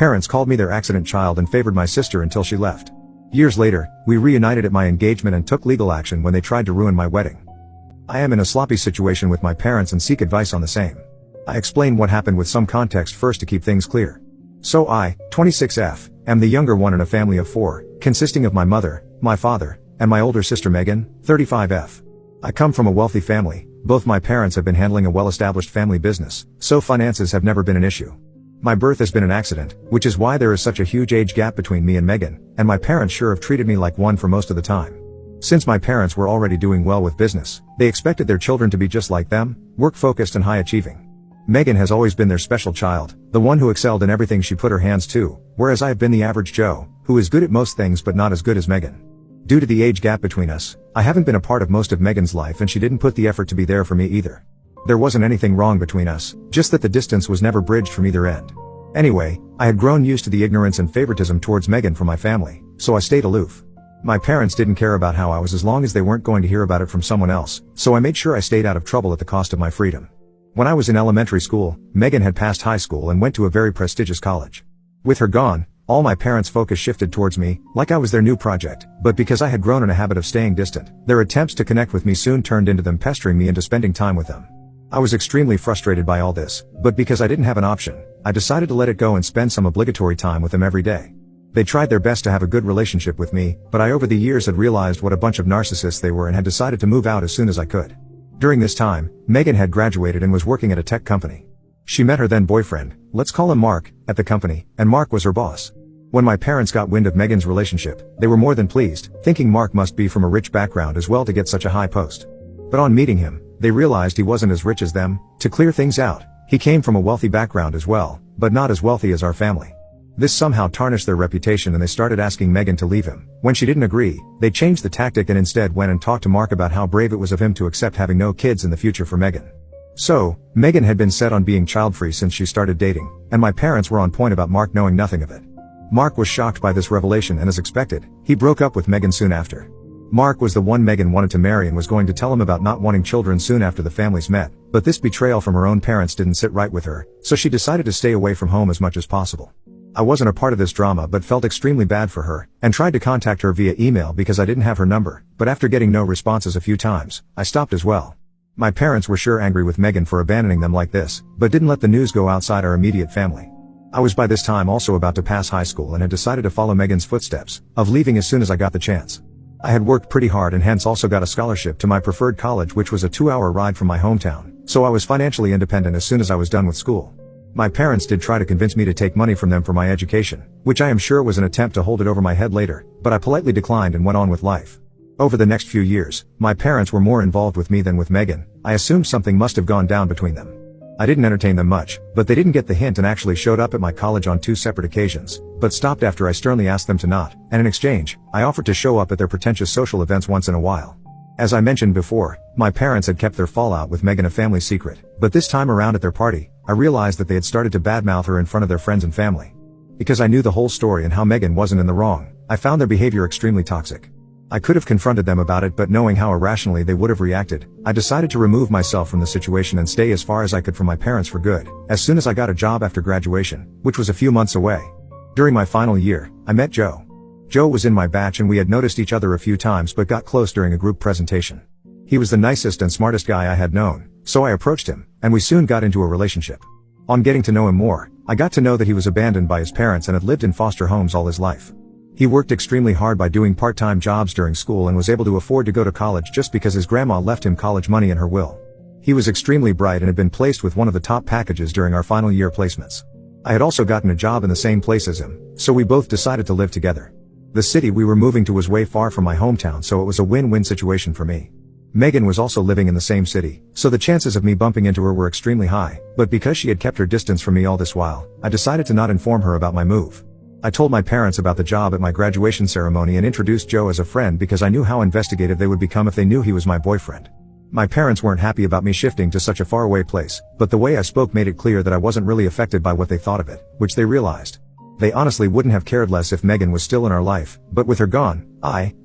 Parents called me their accident child and favored my sister until she left. Years later, we reunited at my engagement and took legal action when they tried to ruin my wedding. I am in a sloppy situation with my parents and seek advice on the same. I explain what happened with some context first to keep things clear. So I, 26F, am the younger one in a family of 4, consisting of my mother, my father, and my older sister Megan, 35F. I come from a wealthy family. Both my parents have been handling a well-established family business, so finances have never been an issue. My birth has been an accident, which is why there is such a huge age gap between me and Megan, and my parents sure have treated me like one for most of the time. Since my parents were already doing well with business, they expected their children to be just like them, work-focused and high-achieving. Megan has always been their special child, the one who excelled in everything she put her hands to, whereas I have been the average Joe, who is good at most things but not as good as Megan. Due to the age gap between us, I haven't been a part of most of Megan's life and she didn't put the effort to be there for me either. There wasn't anything wrong between us, just that the distance was never bridged from either end. Anyway, I had grown used to the ignorance and favoritism towards Megan from my family, so I stayed aloof. My parents didn't care about how I was as long as they weren't going to hear about it from someone else, so I made sure I stayed out of trouble at the cost of my freedom. When I was in elementary school, Megan had passed high school and went to a very prestigious college. With her gone, all my parents' focus shifted towards me, like I was their new project, but because I had grown in a habit of staying distant, their attempts to connect with me soon turned into them pestering me into spending time with them. I was extremely frustrated by all this, but because I didn't have an option, I decided to let it go and spend some obligatory time with them every day. They tried their best to have a good relationship with me, but I over the years had realized what a bunch of narcissists they were and had decided to move out as soon as I could. During this time, Megan had graduated and was working at a tech company. She met her then boyfriend, let's call him Mark, at the company, and Mark was her boss. When my parents got wind of Megan's relationship, they were more than pleased, thinking Mark must be from a rich background as well to get such a high post. But on meeting him, they realized he wasn't as rich as them. To clear things out, he came from a wealthy background as well, but not as wealthy as our family. This somehow tarnished their reputation and they started asking Megan to leave him. When she didn't agree, they changed the tactic and instead went and talked to Mark about how brave it was of him to accept having no kids in the future for Megan. So, Megan had been set on being child-free since she started dating, and my parents were on point about Mark knowing nothing of it. Mark was shocked by this revelation and as expected, he broke up with Megan soon after. Mark was the one Megan wanted to marry and was going to tell him about not wanting children soon after the families met, but this betrayal from her own parents didn't sit right with her, so she decided to stay away from home as much as possible. I wasn't a part of this drama but felt extremely bad for her, and tried to contact her via email because I didn't have her number, but after getting no responses a few times, I stopped as well. My parents were sure angry with Megan for abandoning them like this, but didn't let the news go outside our immediate family. I was by this time also about to pass high school and had decided to follow Megan's footsteps, of leaving as soon as I got the chance. I had worked pretty hard and hence also got a scholarship to my preferred college which was a 2-hour ride from my hometown, so I was financially independent as soon as I was done with school. My parents did try to convince me to take money from them for my education, which I am sure was an attempt to hold it over my head later, but I politely declined and went on with life. Over the next few years, my parents were more involved with me than with Megan. I assumed something must have gone down between them. I didn't entertain them much, but they didn't get the hint and actually showed up at my college on 2 separate occasions, but stopped after I sternly asked them to not, and in exchange, I offered to show up at their pretentious social events once in a while. As I mentioned before, my parents had kept their fallout with Megan a family secret, but this time around at their party, I realized that they had started to badmouth her in front of their friends and family. Because I knew the whole story and how Megan wasn't in the wrong, I found their behavior extremely toxic. I could have confronted them about it, but knowing how irrationally they would have reacted, I decided to remove myself from the situation and stay as far as I could from my parents for good, as soon as I got a job after graduation, which was a few months away. During my final year, I met Joe. Joe was in my batch and we had noticed each other a few times but got close during a group presentation. He was the nicest and smartest guy I had known, so I approached him, and we soon got into a relationship. On getting to know him more, I got to know that he was abandoned by his parents and had lived in foster homes all his life. He worked extremely hard by doing part-time jobs during school and was able to afford to go to college just because his grandma left him college money in her will. He was extremely bright and had been placed with one of the top packages during our final year placements. I had also gotten a job in the same place as him, so we both decided to live together. The city we were moving to was way far from my hometown, so it was a win-win situation for me. Megan was also living in the same city, so the chances of me bumping into her were extremely high, but because she had kept her distance from me all this while, I decided to not inform her about my move. I told my parents about the job at my graduation ceremony and introduced Joe as a friend because I knew how investigative they would become if they knew he was my boyfriend. My parents weren't happy about me shifting to such a faraway place, but the way I spoke made it clear that I wasn't really affected by what they thought of it, which they realized. They honestly wouldn't have cared less if Megan was still in our life, but with her gone,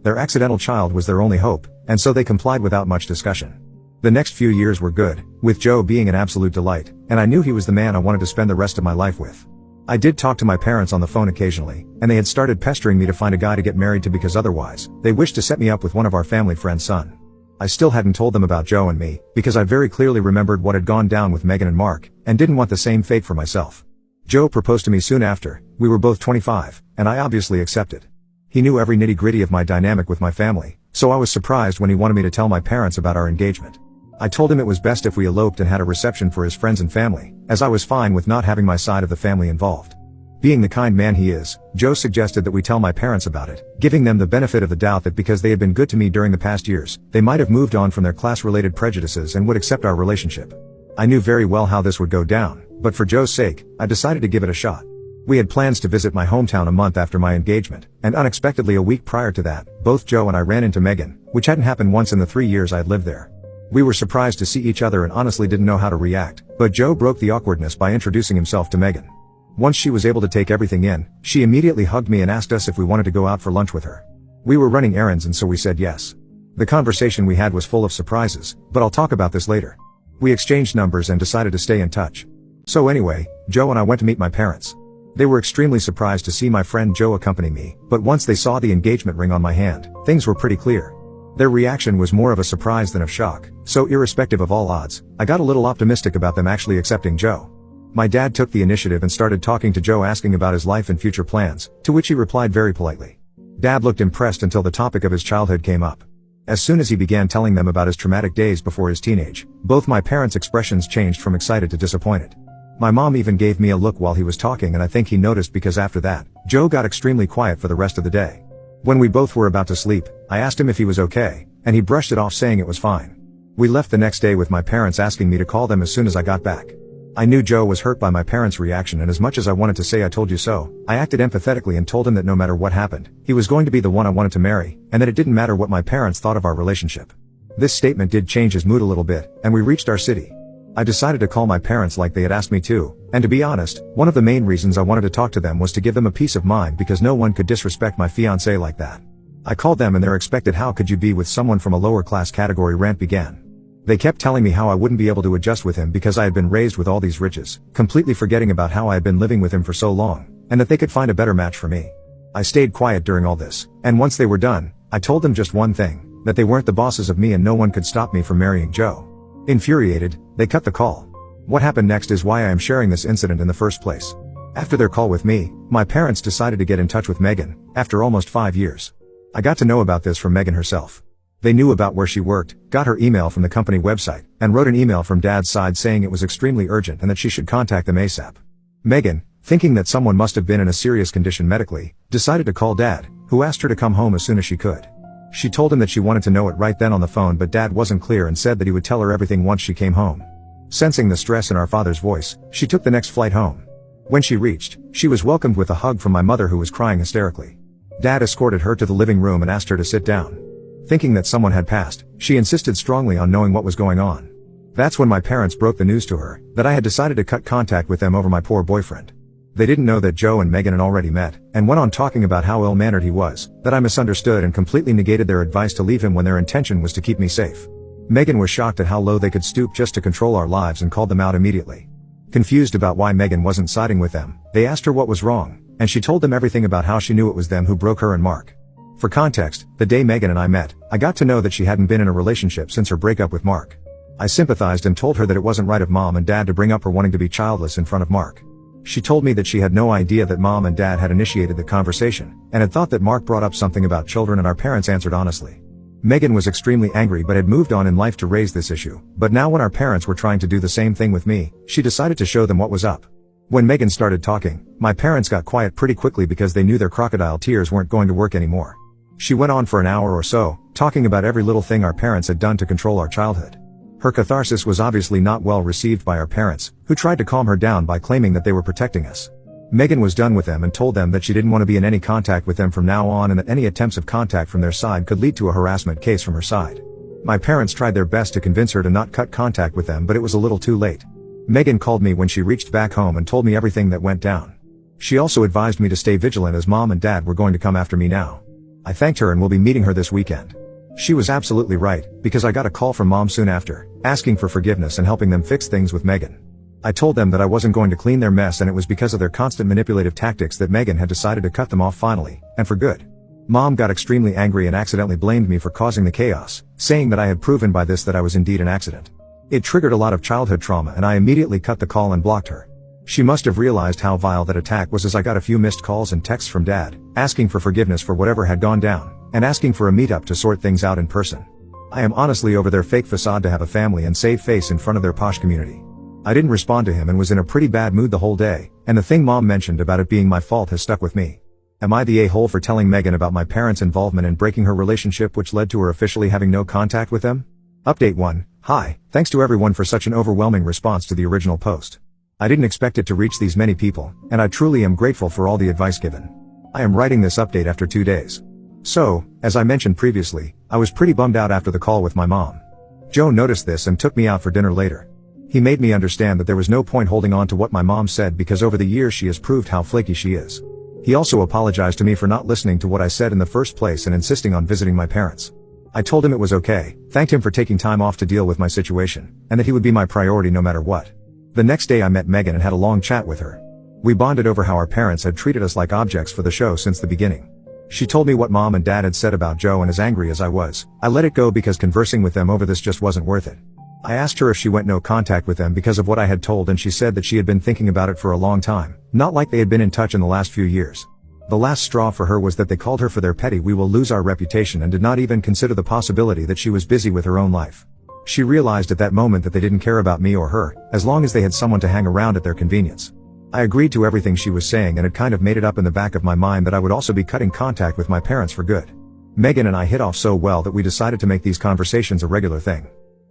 their accidental child was their only hope, and so they complied without much discussion. The next few years were good, with Joe being an absolute delight, and I knew he was the man I wanted to spend the rest of my life with. I did talk to my parents on the phone occasionally, and they had started pestering me to find a guy to get married to because otherwise, they wished to set me up with one of our family friends' son. I still hadn't told them about Joe and me, because I very clearly remembered what had gone down with Megan and Mark, and didn't want the same fate for myself. Joe proposed to me soon after. We were both 25, and I obviously accepted. He knew every nitty-gritty of my dynamic with my family, so I was surprised when he wanted me to tell my parents about our engagement. I told him it was best if we eloped and had a reception for his friends and family, as I was fine with not having my side of the family involved. Being the kind man he is, Joe suggested that we tell my parents about it, giving them the benefit of the doubt that because they had been good to me during the past years, they might have moved on from their class-related prejudices and would accept our relationship. I knew very well how this would go down, but for Joe's sake, I decided to give it a shot. We had plans to visit my hometown a month after my engagement, and unexpectedly a week prior to that, both Joe and I ran into Megan, which hadn't happened once in the 3 years I had lived there. We were surprised to see each other and honestly didn't know how to react, but Joe broke the awkwardness by introducing himself to Megan. Once she was able to take everything in, she immediately hugged me and asked us if we wanted to go out for lunch with her. We were running errands and so we said yes. The conversation we had was full of surprises, but I'll talk about this later. We exchanged numbers and decided to stay in touch. So anyway, Joe and I went to meet my parents. They were extremely surprised to see my friend Joe accompany me, but once they saw the engagement ring on my hand, things were pretty clear. Their reaction was more of a surprise than of shock, so irrespective of all odds, I got a little optimistic about them actually accepting Joe. My dad took the initiative and started talking to Joe asking about his life and future plans, to which he replied very politely. Dad looked impressed until the topic of his childhood came up. As soon as he began telling them about his traumatic days before his teenage, both my parents' expressions changed from excited to disappointed. My mom even gave me a look while he was talking and I think he noticed because after that, Joe got extremely quiet for the rest of the day. When we both were about to sleep, I asked him if he was okay, and he brushed it off saying it was fine. We left the next day with my parents asking me to call them as soon as I got back. I knew Joe was hurt by my parents' reaction and as much as I wanted to say I told you so, I acted empathetically and told him that no matter what happened, he was going to be the one I wanted to marry, and that it didn't matter what my parents thought of our relationship. This statement did change his mood a little bit, and we reached our city. I decided to call my parents like they had asked me to, and to be honest, one of the main reasons I wanted to talk to them was to give them a peace of mind because no one could disrespect my fiancée like that. I called them and their expected "how could you be with someone from a lower class category" rant began. They kept telling me how I wouldn't be able to adjust with him because I had been raised with all these riches, completely forgetting about how I had been living with him for so long, and that they could find a better match for me. I stayed quiet during all this, and once they were done, I told them just one thing, that they weren't the bosses of me and no one could stop me from marrying Joe. Infuriated, they cut the call. What happened next is why I am sharing this incident in the first place. After their call with me, my parents decided to get in touch with Megan, after almost 5 years. I got to know about this from Megan herself. They knew about where she worked, got her email from the company website, and wrote an email from Dad's side saying it was extremely urgent and that she should contact them ASAP. Megan, thinking that someone must have been in a serious condition medically, decided to call Dad, who asked her to come home as soon as she could. She told him that she wanted to know it right then on the phone, but Dad wasn't clear and said that he would tell her everything once she came home. Sensing the stress in our father's voice, she took the next flight home. When she reached, she was welcomed with a hug from my mother who was crying hysterically. Dad escorted her to the living room and asked her to sit down. Thinking that someone had passed, she insisted strongly on knowing what was going on. That's when my parents broke the news to her, that I had decided to cut contact with them over my poor boyfriend. They didn't know that Joe and Megan had already met, and went on talking about how ill-mannered he was, that I misunderstood and completely negated their advice to leave him when their intention was to keep me safe. Megan was shocked at how low they could stoop just to control our lives and called them out immediately. Confused about why Megan wasn't siding with them, they asked her what was wrong, and she told them everything about how she knew it was them who broke her and Mark. For context, the day Megan and I met, I got to know that she hadn't been in a relationship since her breakup with Mark. I sympathized and told her that it wasn't right of Mom and Dad to bring up her wanting to be childless in front of Mark. She told me that she had no idea that Mom and Dad had initiated the conversation, and had thought that Mark brought up something about children, and our parents answered honestly. Megan was extremely angry but had moved on in life to raise this issue, but now when our parents were trying to do the same thing with me, she decided to show them what was up. When Megan started talking, my parents got quiet pretty quickly because they knew their crocodile tears weren't going to work anymore. She went on for an hour or so, talking about every little thing our parents had done to control our childhood. Her catharsis was obviously not well received by our parents, who tried to calm her down by claiming that they were protecting us. Megan was done with them and told them that she didn't want to be in any contact with them from now on, and that any attempts of contact from their side could lead to a harassment case from her side. My parents tried their best to convince her to not cut contact with them, but it was a little too late. Megan called me when she reached back home and told me everything that went down. She also advised me to stay vigilant as Mom and Dad were going to come after me now. I thanked her and will be meeting her this weekend. She was absolutely right, because I got a call from Mom soon after, asking for forgiveness and helping them fix things with Megan. I told them that I wasn't going to clean their mess and it was because of their constant manipulative tactics that Megan had decided to cut them off finally, and for good. Mom got extremely angry and accidentally blamed me for causing the chaos, saying that I had proven by this that I was indeed an accident. It triggered a lot of childhood trauma and I immediately cut the call and blocked her. She must have realized how vile that attack was, as I got a few missed calls and texts from Dad, asking for forgiveness for whatever had gone down, and asking for a meetup to sort things out in person. I am honestly over their fake facade to have a family and save face in front of their posh community. I didn't respond to him and was in a pretty bad mood the whole day, and the thing Mom mentioned about it being my fault has stuck with me. Am I the a-hole for telling Megan about my parents' involvement in breaking her relationship, which led to her officially having no contact with them? Update 1. Hi, thanks to everyone for such an overwhelming response to the original post. I didn't expect it to reach these many people, and I truly am grateful for all the advice given. I am writing this update after 2 days. So, as I mentioned previously, I was pretty bummed out after the call with my mom. Joe noticed this and took me out for dinner later. He made me understand that there was no point holding on to what my mom said because over the years she has proved how flaky she is. He also apologized to me for not listening to what I said in the first place and insisting on visiting my parents. I told him it was okay, thanked him for taking time off to deal with my situation, and that he would be my priority no matter what. The next day I met Megan and had a long chat with her. We bonded over how our parents had treated us like objects for the show since the beginning. She told me what Mom and Dad had said about Joe, and as angry as I was, I let it go because conversing with them over this just wasn't worth it. I asked her if she went no contact with them because of what I had told, and she said that she had been thinking about it for a long time, not like they had been in touch in the last few years. The last straw for her was that they called her for their petty "we will lose our reputation" and did not even consider the possibility that she was busy with her own life. She realized at that moment that they didn't care about me or her, as long as they had someone to hang around at their convenience. I agreed to everything she was saying, and it kind of made it up in the back of my mind that I would also be cutting contact with my parents for good. Megan and I hit off so well that we decided to make these conversations a regular thing.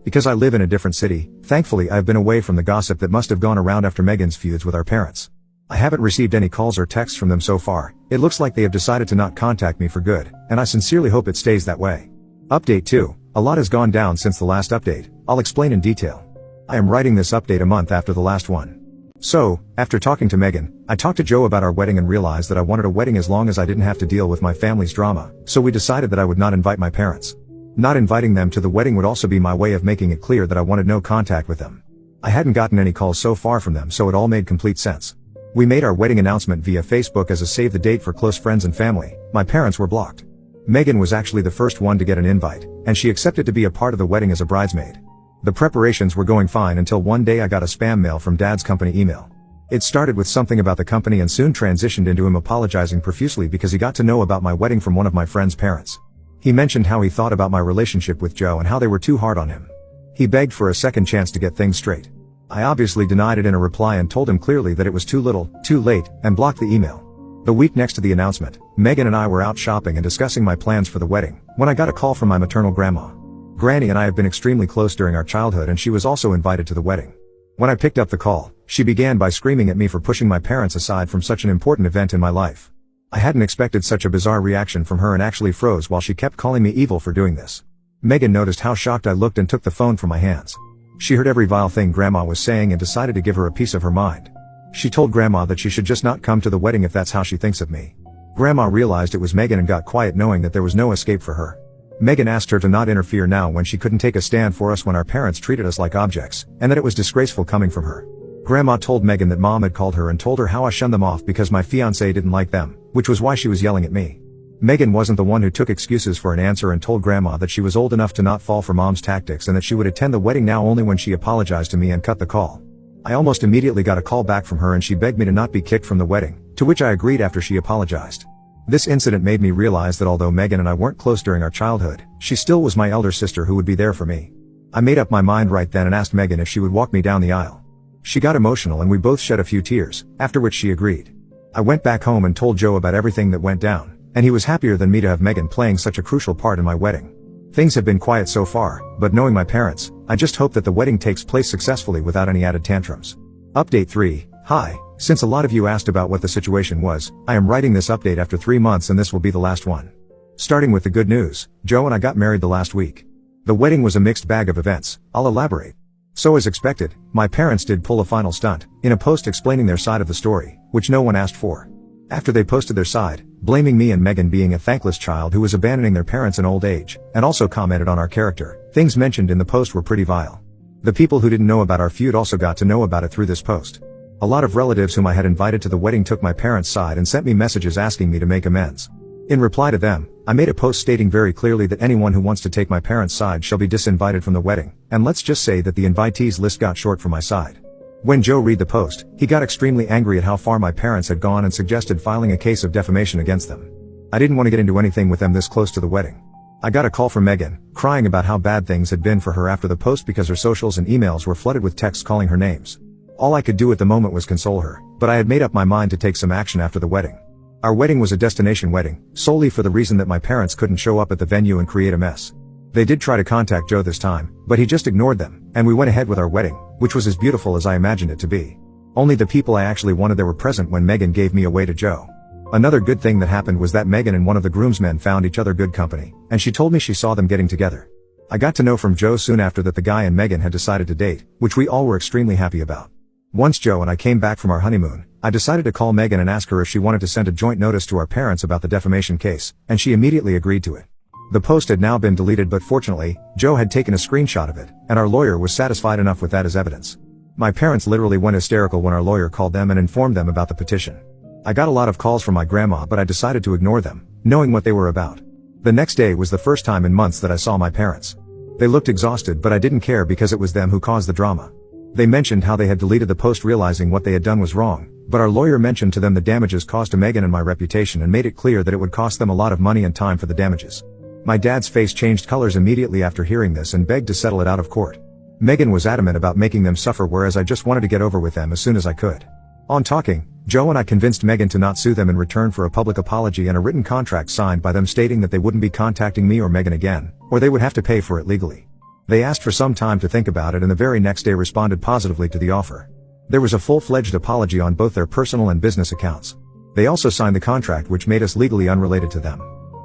Because I live in a different city, thankfully I've been away from the gossip that must have gone around after Megan's feuds with our parents. I haven't received any calls or texts from them so far. It looks like they have decided to not contact me for good, and I sincerely hope it stays that way. Update 2. A lot has gone down since the last update. I'll explain in detail. I am writing this update a month after the last one. So, after talking to Megan, I talked to Joe about our wedding and realized that I wanted a wedding as long as I didn't have to deal with my family's drama, so we decided that I would not invite my parents. Not inviting them to the wedding would also be my way of making it clear that I wanted no contact with them. I hadn't gotten any calls so far from them, so it all made complete sense. We made our wedding announcement via Facebook as a save the date for close friends and family. My parents were blocked. Megan was actually the first one to get an invite, and she accepted to be a part of the wedding as a bridesmaid. The preparations were going fine until one day I got a spam mail from Dad's company email. It started with something about the company and soon transitioned into him apologizing profusely because he got to know about my wedding from one of my friend's parents. He mentioned how he thought about my relationship with Joe and how they were too hard on him. He begged for a second chance to get things straight. I obviously denied it in a reply and told him clearly that it was too little, too late, and blocked the email. The week next to the announcement, Megan and I were out shopping and discussing my plans for the wedding, when I got a call from my maternal grandma. Granny and I have been extremely close during our childhood, and she was also invited to the wedding. When I picked up the call, she began by screaming at me for pushing my parents aside from such an important event in my life. I hadn't expected such a bizarre reaction from her and actually froze while she kept calling me evil for doing this. Megan noticed how shocked I looked and took the phone from my hands. She heard every vile thing Grandma was saying and decided to give her a piece of her mind. She told Grandma that she should just not come to the wedding if that's how she thinks of me. Grandma realized it was Megan and got quiet, knowing that there was no escape for her. Megan asked her to not interfere now when she couldn't take a stand for us when our parents treated us like objects, and that it was disgraceful coming from her. Grandma told Megan that Mom had called her and told her how I shunned them off because my fiancé didn't like them, which was why she was yelling at me. Megan wasn't the one who took excuses for an answer and told Grandma that she was old enough to not fall for Mom's tactics and that she would attend the wedding now only when she apologized to me and cut the call. I almost immediately got a call back from her and she begged me to not be kicked from the wedding, to which I agreed after she apologized. This incident made me realize that although Megan and I weren't close during our childhood, she still was my elder sister who would be there for me. I made up my mind right then and asked Megan if she would walk me down the aisle. She got emotional and we both shed a few tears, after which she agreed. I went back home and told Joe about everything that went down, and he was happier than me to have Megan playing such a crucial part in my wedding. Things have been quiet so far, but knowing my parents, I just hope that the wedding takes place successfully without any added tantrums. Update 3. Hi. Since a lot of you asked about what the situation was, I am writing this update after 3 months and this will be the last one. Starting with the good news, Joe and I got married the last week. The wedding was a mixed bag of events. I'll elaborate. So as expected, my parents did pull a final stunt, in a post explaining their side of the story, which no one asked for. After they posted their side, blaming me and Megan being a thankless child who was abandoning their parents in old age, and also commented on our character, things mentioned in the post were pretty vile. The people who didn't know about our feud also got to know about it through this post. A lot of relatives whom I had invited to the wedding took my parents' side and sent me messages asking me to make amends. In reply to them, I made a post stating very clearly that anyone who wants to take my parents' side shall be disinvited from the wedding, and let's just say that the invitees list got short for my side. When Joe read the post, he got extremely angry at how far my parents had gone and suggested filing a case of defamation against them. I didn't want to get into anything with them this close to the wedding. I got a call from Megan, crying about how bad things had been for her after the post because her socials and emails were flooded with texts calling her names. All I could do at the moment was console her, but I had made up my mind to take some action after the wedding. Our wedding was a destination wedding, solely for the reason that my parents couldn't show up at the venue and create a mess. They did try to contact Joe this time, but he just ignored them, and we went ahead with our wedding, which was as beautiful as I imagined it to be. Only the people I actually wanted there were present when Megan gave me away to Joe. Another good thing that happened was that Megan and one of the groomsmen found each other good company, and she told me she saw them getting together. I got to know from Joe soon after that the guy and Megan had decided to date, which we all were extremely happy about. Once Joe and I came back from our honeymoon, I decided to call Megan and ask her if she wanted to send a joint notice to our parents about the defamation case, and she immediately agreed to it. The post had now been deleted, but fortunately, Joe had taken a screenshot of it, and our lawyer was satisfied enough with that as evidence. My parents literally went hysterical when our lawyer called them and informed them about the petition. I got a lot of calls from my grandma, but I decided to ignore them, knowing what they were about. The next day was the first time in months that I saw my parents. They looked exhausted, but I didn't care because it was them who caused the drama. They mentioned how they had deleted the post realizing what they had done was wrong, but our lawyer mentioned to them the damages caused to Megan and my reputation and made it clear that it would cost them a lot of money and time for the damages. My dad's face changed colors immediately after hearing this and begged to settle it out of court. Megan was adamant about making them suffer, whereas I just wanted to get over with them as soon as I could. On talking, Joe and I convinced Megan to not sue them in return for a public apology and a written contract signed by them stating that they wouldn't be contacting me or Megan again, or they would have to pay for it legally. They asked for some time to think about it and the very next day responded positively to the offer. There was a full-fledged apology on both their personal and business accounts. They also signed the contract, which made us legally unrelated to them.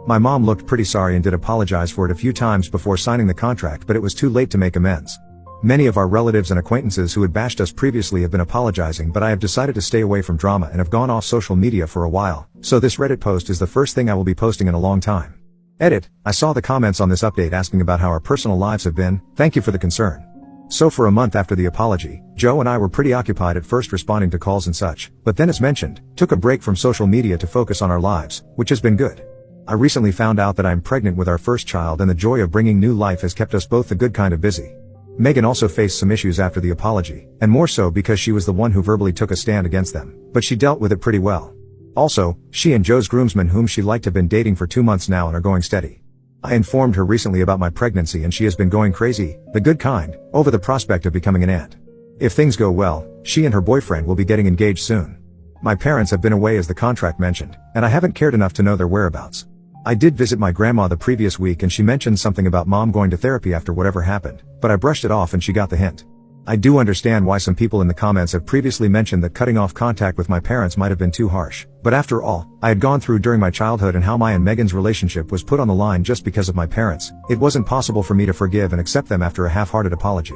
My mom looked pretty sorry and did apologize for it a few times before signing the contract, but it was too late to make amends. Many of our relatives and acquaintances who had bashed us previously have been apologizing, but I have decided to stay away from drama and have gone off social media for a while, so this Reddit post is the first thing I will be posting in a long time. Edit: I saw the comments on this update asking about how our personal lives have been. Thank you for the concern. So for a month after the apology, Joe and I were pretty occupied at first responding to calls and such, but then as mentioned, took a break from social media to focus on our lives, which has been good. I recently found out that I'm pregnant with our first child, and the joy of bringing new life has kept us both the good kind of busy. Megan also faced some issues after the apology, and more so because she was the one who verbally took a stand against them, but she dealt with it pretty well. Also, she and Joe's groomsmen, whom she liked, have been dating for 2 months now and are going steady. I informed her recently about my pregnancy and she has been going crazy, the good kind, over the prospect of becoming an aunt. If things go well, she and her boyfriend will be getting engaged soon. My parents have been away as the contract mentioned, and I haven't cared enough to know their whereabouts. I did visit my grandma the previous week and she mentioned something about mom going to therapy after whatever happened, but I brushed it off and she got the hint. I do understand why some people in the comments have previously mentioned that cutting off contact with my parents might have been too harsh, but after all I had gone through during my childhood and how my and Megan's relationship was put on the line just because of my parents, it wasn't possible for me to forgive and accept them after a half-hearted apology.